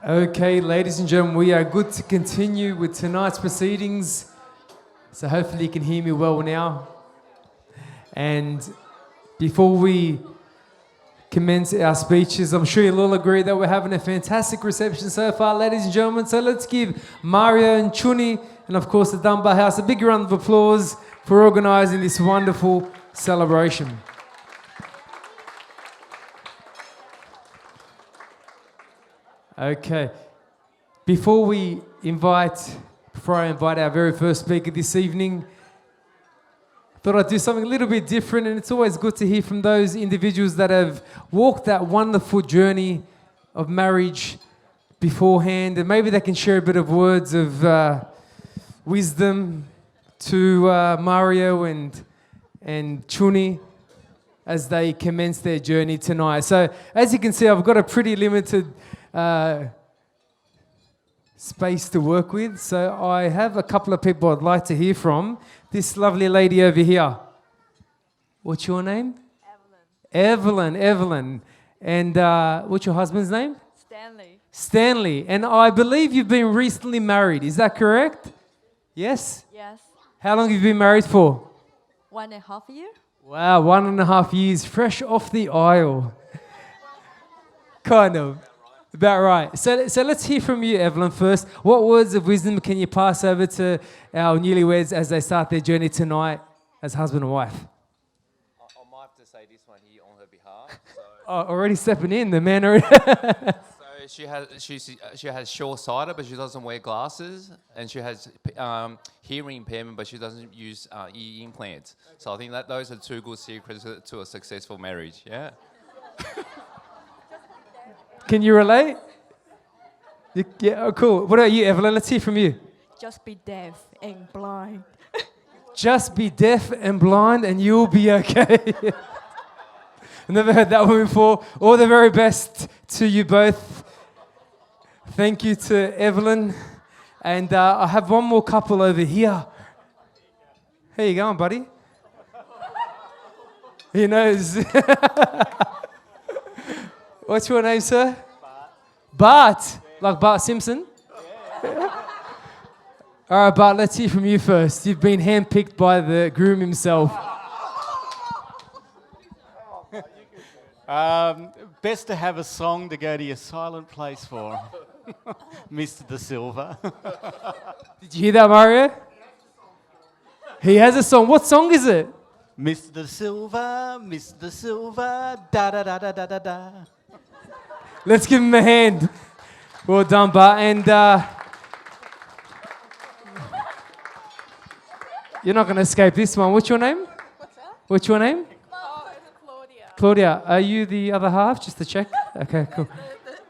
Okay, ladies and gentlemen, we are good to continue with tonight's proceedings. So hopefully you can hear me well now. And before we commence our speeches, I'm sure you'll all agree that we're having a fantastic reception so far, ladies and gentlemen. So let's give Mario and Chunhee, and of course the Dunbar House, a big round of applause for organising this wonderful celebration. Okay, before I invite our very first speaker this evening, I thought I'd do something a little bit different, and it's always good to hear from those individuals that have walked that wonderful journey of marriage beforehand, and maybe they can share a bit of words of wisdom to Mario and Chunhee as they commence their journey tonight. So as you can see, I've got a pretty limited space to work with. So I have a couple of people I'd like to hear from. This lovely lady over here. What's your name? Evelyn. And what's your husband's name? Stanley. And I believe you've been recently married. Is that correct? Yes? Yes. How long have you been married for? 1.5 years. Wow, 1.5 years, fresh off the aisle. Kind of. About right. So let's hear from you, Evelyn, first. What words of wisdom can you pass over to our newlyweds as they start their journey tonight as husband and wife? I might have to say this one here on her behalf. So, Already stepping in, the man already. she has short-sighted, but she doesn't wear glasses, and she has hearing impairment, but she doesn't use ear implants. So I think that those are two good secrets to a successful marriage. Yeah. Can you relate? Yeah, oh, cool. What about you, Evelyn? Let's hear from you. Just be deaf and blind. Just be deaf and blind and you'll be okay. I've never heard that one before. All the very best to you both. Thank you to Evelyn. And I have one more couple over here. How you going, buddy? He knows. What's your name, sir? Bart. Like Bart Simpson? Yeah. All right, Bart, let's hear from you first. You've been handpicked by the groom himself. Best to have a song to go to your silent place for, Mr. Da Silva. Did you hear that, Mario? He has a song. What song is it? Mr. Da Silva, da da da da da da da. Let's give him a hand. Well done, Bart. And you're not going to escape this one. What's your name? What's that? What's your name? It's Claudia. Claudia. Are you the other half? Just to check. Okay, cool.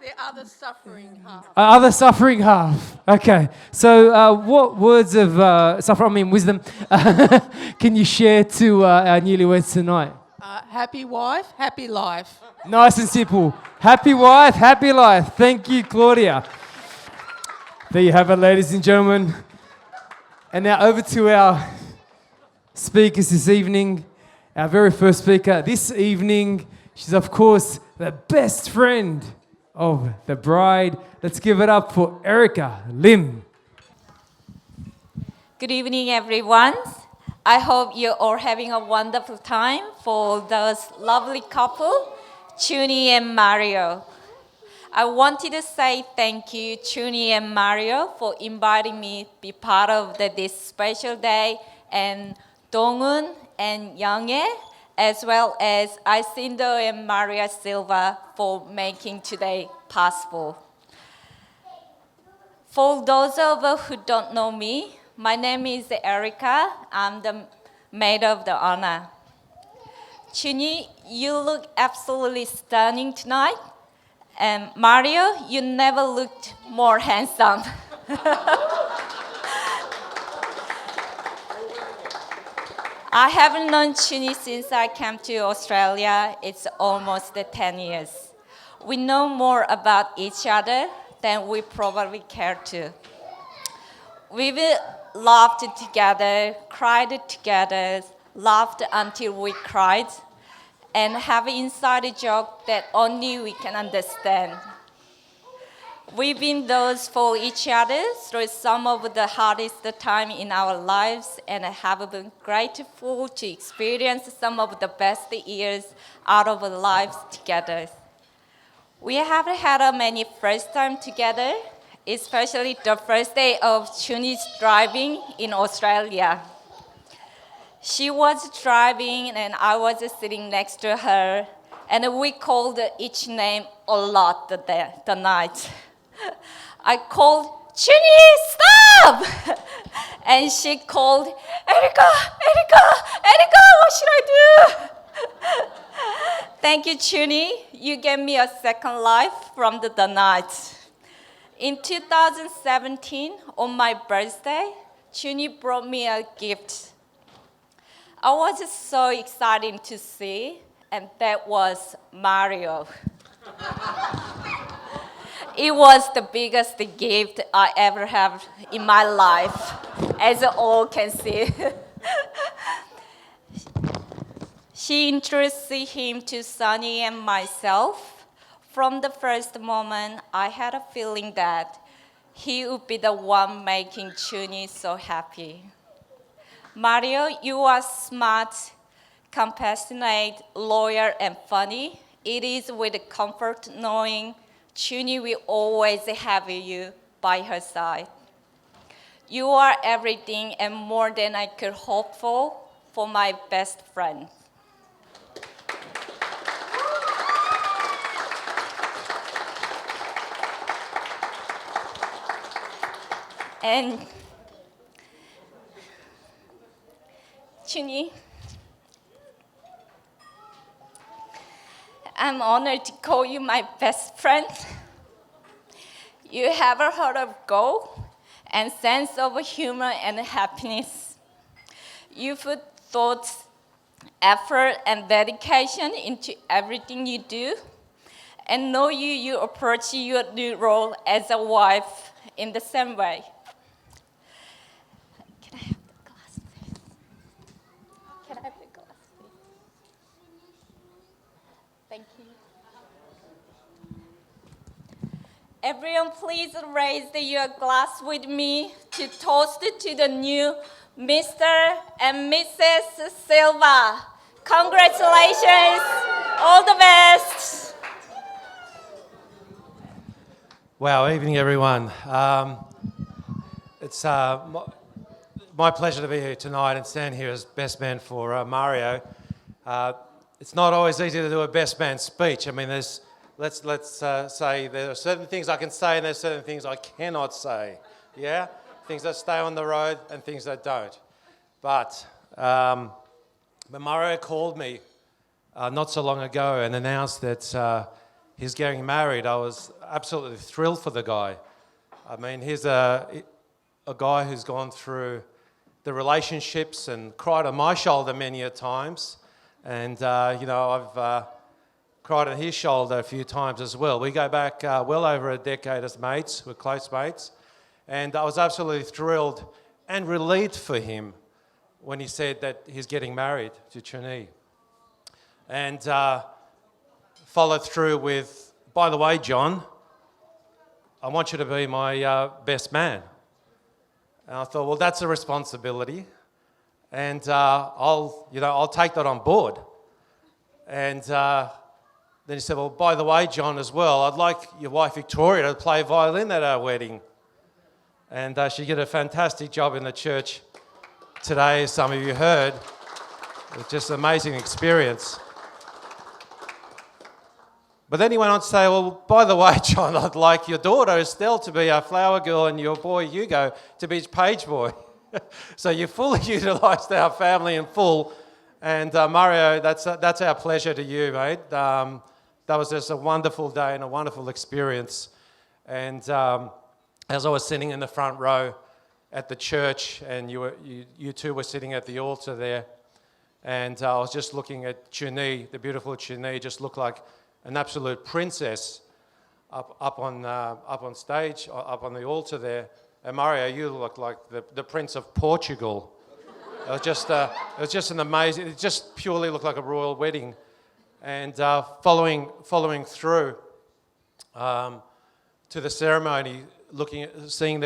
The other suffering half. Other suffering half. Okay. So what words of wisdom can you share to our newlyweds tonight? Happy wife, happy life. Nice and simple. Happy wife, happy life. Thank you, Claudia. There you have it, ladies and gentlemen. And now over to our speakers this evening. Our very first speaker this evening. She's, of course, the best friend of the bride. Let's give it up for Erica Lim. Good evening, everyone. I hope you're all having a wonderful time for those lovely couple, Chunhee and Mario. I wanted to say thank you, Chunhee and Mario, for inviting me to be part of this special day, and Donghoon and Younghae, as well as Isindo and Maria Silva for making today possible. For those of you who don't know me, my name is Erica. I'm the maid of the honor. Chunhee, you look absolutely stunning tonight. And Mario, you never looked more handsome. I haven't known Chunhee since I came to Australia. It's almost 10 years. We know more about each other than we probably care to. We've laughed together, cried together, laughed until we cried, and have an inside joke that only we can understand. We've been those for each other through some of the hardest time in our lives and have been grateful to experience some of the best years out of our lives together. We have had many first time together, especially the first day of Chunhee's driving in Australia. She was driving and I was sitting next to her, and we called each name a lot the night. I called, Chunhee, stop! And she called, Erica, Erica, Erica, what should I do? Thank you, Chunhee. You gave me a second life from the night. In 2017, on my birthday, Chunhee brought me a gift. I was so excited to see, and that was Mario. It was the biggest gift I ever have in my life, as all can see. She introduced him to Sunny and myself. From the first moment, I had a feeling that he would be the one making Chunhee so happy. Mario, you are smart, compassionate, loyal, and funny. It is with comfort knowing Chunhee will always have you by her side. You are everything and more than I could hope for my best friend. And Chunhee, I'm honored to call you my best friend. You have a heart of gold and sense of humor and happiness. You put thought, effort, and dedication into everything you do, and know you approach your new role as a wife in the same way. Can I have the glass, please? Can I have the glass, please? Thank you. Everyone, please raise your glass with me to toast to the new Mr. and Mrs. Silva. Congratulations, all the best. Wow, evening everyone. It's my pleasure to be here tonight and stand here as best man for Mario. It's not always easy to do a best man speech. I mean, let's say there are certain things I can say and there's certain things I cannot say. Yeah, things that stay on the road and things that don't. But when Mario called me not so long ago and announced that he's getting married, I was absolutely thrilled for the guy. I mean, he's a guy who's gone through the relationships and cried on my shoulder many a times. And, I've cried on his shoulder a few times as well. We go back well over a decade as mates, we're close mates. And I was absolutely thrilled and relieved for him when he said that he's getting married to Chunhee. And followed through with, by the way, John, I want you to be my best man. And I thought, well, that's a responsibility. And I'll take that on board. And then he said, well, by the way, John, as well, I'd like your wife Victoria to play violin at our wedding. And she did a fantastic job in the church today, as some of you heard. It was just an amazing experience. But then he went on to say, well, by the way, John, I'd like your daughter Estelle to be our flower girl and your boy Hugo to be his page boy. So you fully utilised our family in full. And Mario, that's our pleasure to you, mate. That was just a wonderful day and a wonderful experience. And as I was sitting in the front row at the church, and you two were sitting at the altar there, and I was just looking at Chunhee, the beautiful Chunhee, just looked like an absolute princess up on stage, up on the altar there. And Mario, you look like the Prince of Portugal. It was just an amazing. It just purely looked like a royal wedding. And following through, to the ceremony, seeing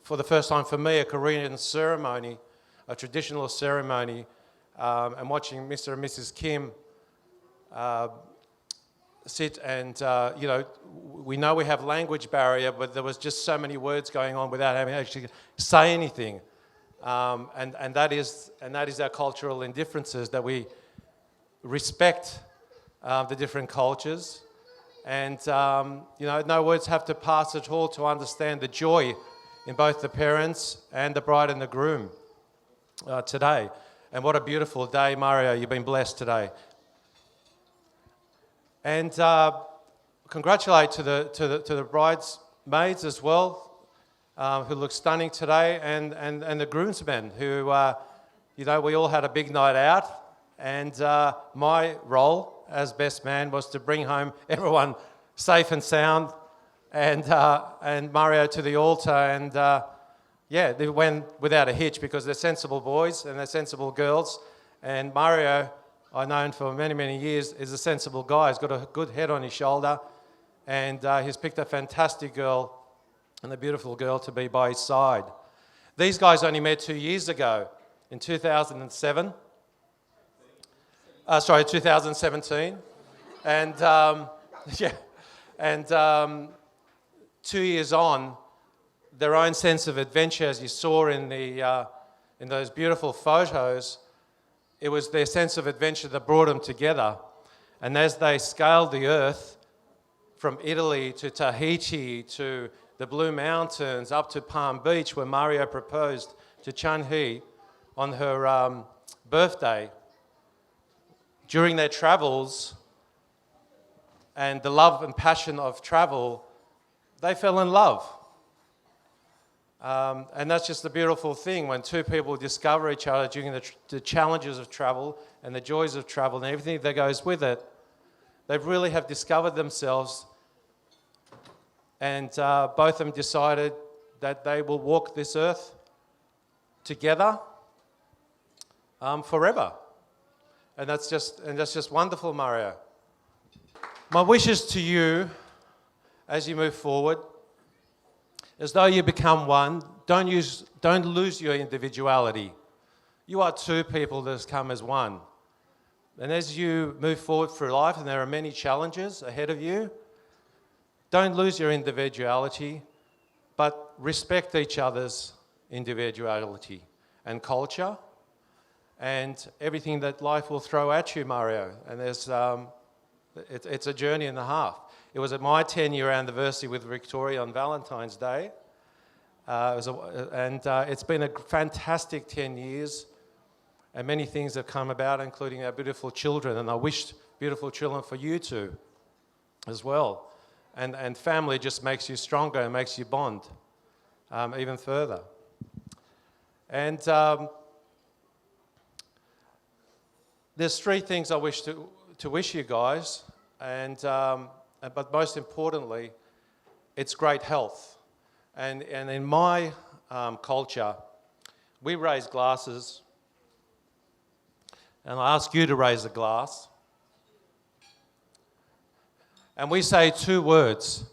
for the first time for me a Korean ceremony, a traditional ceremony, and watching Mr. and Mrs. Kim sit and, we know we have language barrier, but there was just so many words going on without having to actually say anything. And that is our cultural indifferences, that we respect the different cultures. And, no words have to pass at all to understand the joy in both the parents and the bride and the groom today. And what a beautiful day, Mario. You've been blessed today. And congratulate to the bridesmaids as well, who look stunning today, and the groomsmen who, we all had a big night out. And my role as best man was to bring home everyone safe and sound, and Mario to the altar. And they went without a hitch because they're sensible boys and they're sensible girls. And Mario, I've known for many, many years, is a sensible guy. He's got a good head on his shoulder, and he's picked a fantastic girl and a beautiful girl to be by his side. These guys only met 2 years ago, in 2007. 2017. And, 2 years on, their own sense of adventure, as you saw in those beautiful photos, it was their sense of adventure that brought them together. And as they scaled the earth from Italy to Tahiti to the Blue Mountains up to Palm Beach, where Mario proposed to Chunhee on her birthday, during their travels and the love and passion of travel, they fell in love. And that's just the beautiful thing, when two people discover each other during the challenges of travel and the joys of travel and everything that goes with it. They really have discovered themselves, and both of them decided that they will walk this earth together forever. And that's just wonderful, Mario. My wishes to you as you move forward, as though you become one, don't lose your individuality. You are two people that have come as one. And as you move forward through life, and there are many challenges ahead of you, don't lose your individuality, but respect each other's individuality and culture and everything that life will throw at you, Mario. And it's a journey and a half. It was at my 10-year anniversary with Victoria on Valentine's Day. It's been a fantastic 10 years, and many things have come about, including our beautiful children. And I wish beautiful children for you too, as well. And family just makes you stronger and makes you bond even further. And there's three things I wish to wish you guys, but most importantly, it's great health. And in my culture, we raise glasses, and I ask you to raise a glass. And we say two words,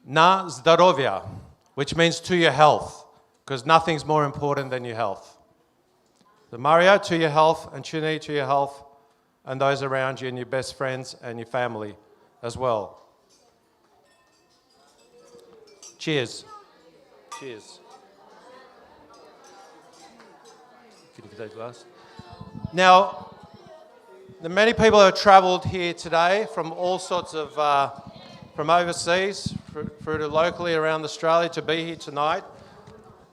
na zdоровья, which means to your health, because nothing's more important than your health. So Mario, to your health, and Chunhee, to your health, and those around you and your best friends and your family as well. Cheers. Cheers. Can you take a glass? Now, the many people who have travelled here today from all sorts of, from overseas through to locally around Australia to be here tonight.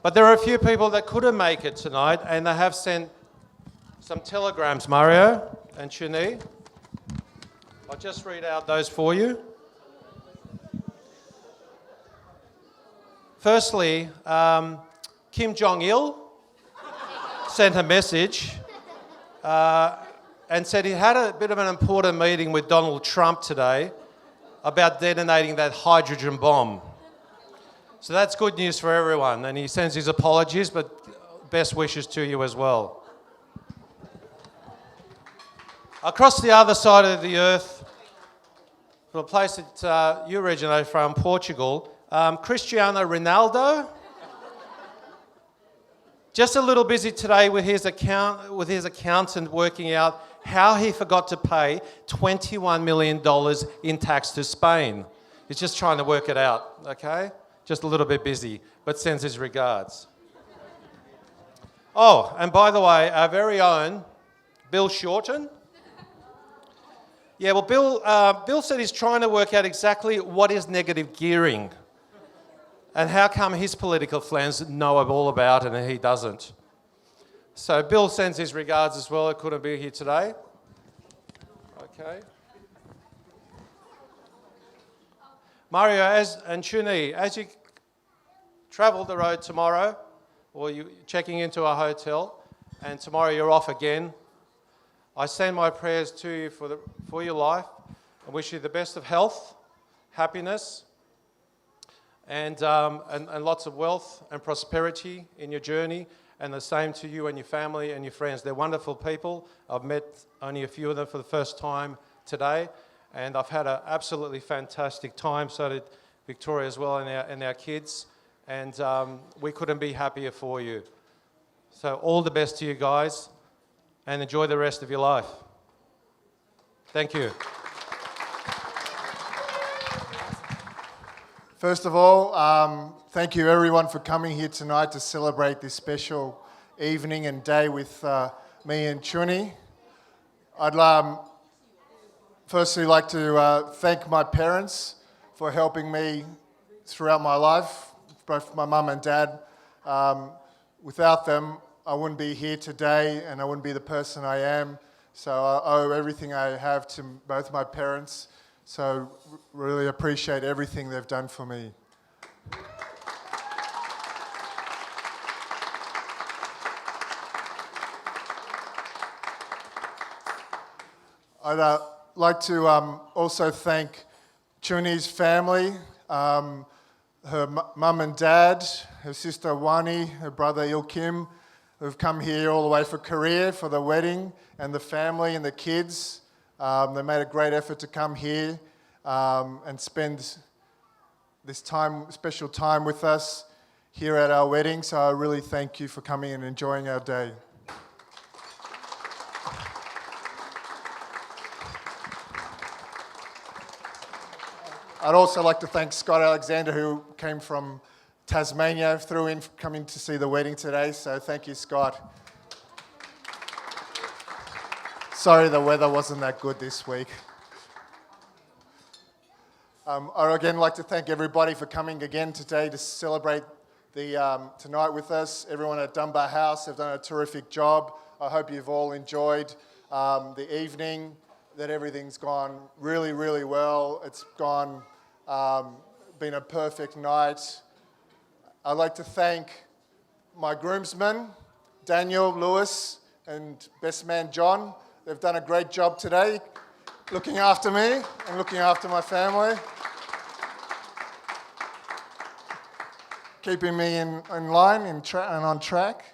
But there are a few people that couldn't make it tonight, and they have sent some telegrams, Mario and Chunhee. I'll just read out those for you. Firstly, Kim Jong-il sent a message and said he had a bit of an important meeting with Donald Trump today about detonating that hydrogen bomb. So that's good news for everyone, and he sends his apologies, but best wishes to you as well. Across the other side of the earth, from a place that you originate from, Portugal, Cristiano Ronaldo. Just a little busy today with his accountant working out how he forgot to pay $21 million in tax to Spain. He's just trying to work it out, okay? Just a little bit busy, but sends his regards. Oh, and by the way, our very own Bill Shorten. Yeah, well, Bill said he's trying to work out exactly what is negative gearing and how come his political friends know all about it and he doesn't. So Bill sends his regards as well. He couldn't be here today. Okay. Mario and Chunhee, as you travel the road tomorrow, or you're checking into a hotel, and tomorrow you're off again, I send my prayers to you for your life. I wish you the best of health, happiness, and lots of wealth and prosperity in your journey, and the same to you and your family and your friends. They're wonderful people. I've met only a few of them for the first time today, and I've had an absolutely fantastic time. So did Victoria as well, and our kids, and we couldn't be happier for you. So all the best to you guys, and enjoy the rest of your life. Thank you. First of all, thank you everyone for coming here tonight to celebrate this special evening and day with me and Chunhee. I'd firstly like to thank my parents for helping me throughout my life, both my mum and dad. Without them, I wouldn't be here today and I wouldn't be the person I am. So I owe everything I have to both my parents. So really appreciate everything they've done for me. I'd like to also thank Chunhee's family, her mum and dad, her sister Wani, her brother Il Kim, who've come here all the way from Korea for the wedding, and the family and the kids. They made a great effort to come here and spend this time, special time with us here at our wedding. So I really thank you for coming and enjoying our day. I'd also like to thank Scott Alexander, who came from Tasmania, coming to see the wedding today. So thank you, Scott. Sorry the weather wasn't that good this week. I'd again like to thank everybody for coming again today to celebrate tonight with us. Everyone at Dunbar House have done a terrific job. I hope you've all enjoyed the evening, that everything's gone really, really well. It's been a perfect night. I'd like to thank my groomsmen, Daniel, Lewis, and best man John. They've done a great job today, looking after me and looking after my family, keeping me in line and on track.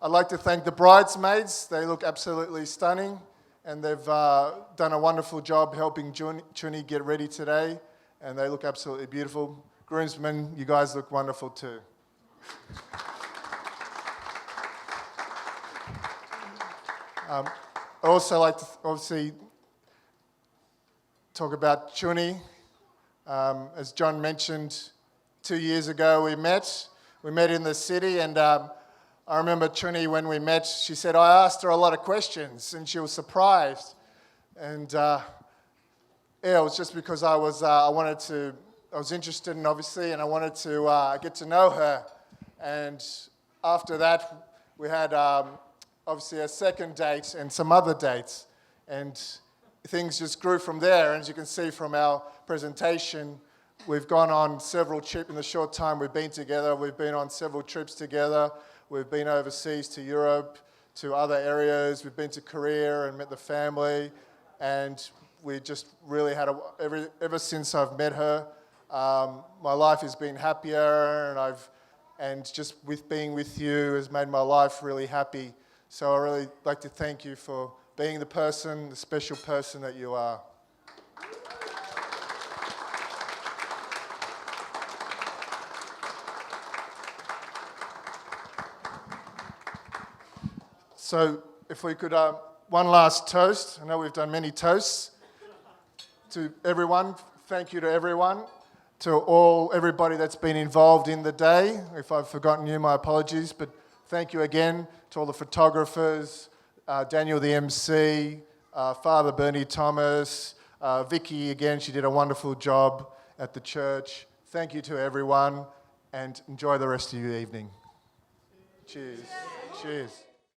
I'd like to thank the bridesmaids. They look absolutely stunning, and they've done a wonderful job helping Chunhee get ready today, and they look absolutely beautiful. Groomsmen, you guys look wonderful too. I'd also like to obviously talk about Chunhee. As John mentioned, 2 years ago we met. We met in the city, and I remember Chunhee, when we met, she said, I asked her a lot of questions, and she was surprised. And it was just because I was interested in, obviously, and I wanted to get to know her. And after that, we had obviously a second date and some other dates. And things just grew from there. And as you can see from our presentation, we've gone on several trips in the short time we've been together. We've been on several trips together. We've been overseas to Europe, to other areas. We've been to Korea and met the family. And we just really had ever since I've met her, my life has been happier, and just with being with you has made my life really happy. So I really like to thank you for being the special person that you are. So if we could, one last toast. I know we've done many toasts. To everyone, thank you to everyone. To everybody that's been involved in the day. If I've forgotten you, my apologies. But thank you again to all the photographers, Daniel the MC, Father Bernie Thomas, Vicky again, she did a wonderful job at the church. Thank you to everyone and enjoy the rest of your evening. Cheers. Cheers.